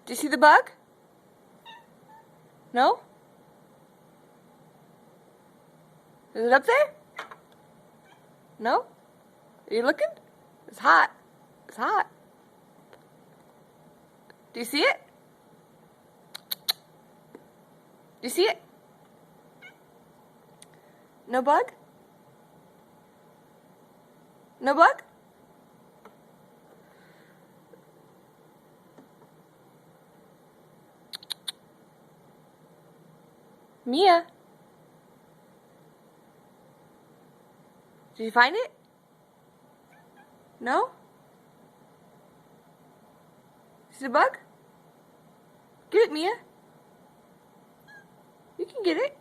Do you see the bug? No? Is it up there? No? Are you looking? It's hot. It's hot. Do you see it? Do you see it? No bug? No bug? Mia? Did you find it? No? Is it a bug? Get it, Mia. You can get it.